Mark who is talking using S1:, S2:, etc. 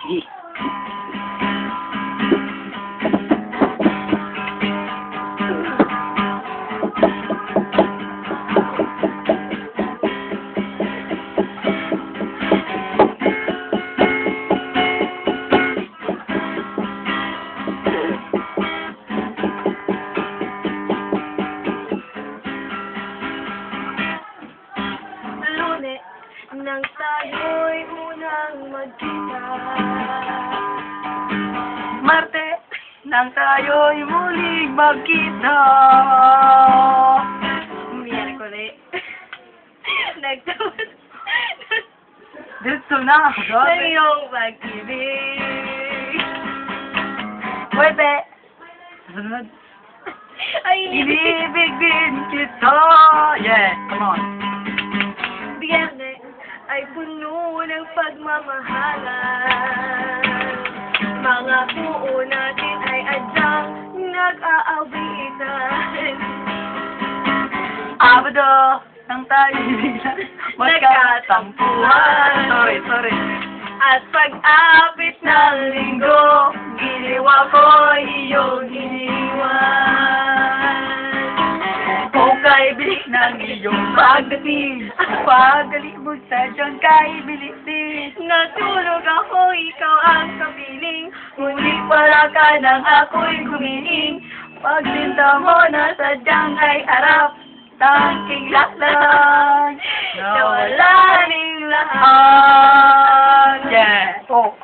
S1: Sige.
S2: Lunes nang tayo'y unang magkita.
S1: Marte, nang tayo'y muling magkita.
S2: Miyerkules, nagtapos
S1: Dito na,
S2: ng
S1: grabe.
S2: iyong pag-ibig.
S1: Pwede. Sunod.
S2: Ay,
S1: Inibig din kita. Yeah, come on.
S2: Biyernes ay puno ng pagmamahalan. Mga puo natin ay adyang nag-aawitan.
S1: Abado, nang tayo'y biglang magkatampuhan. Sorry.
S2: At pag-apit ng linggo, giliwa ko'y iyong iniwan.
S1: Kay bilis ng iyong pagdating. Pagalibog sa dyan kay bilis din.
S2: Natulog ako, ikaw ang kapiling.
S1: Ngunit wala ka nang ako'y gumiling. Pagsinta mo na sadyang ay harap. Tangking laklang nawala ning lahat. Yeah. Oh.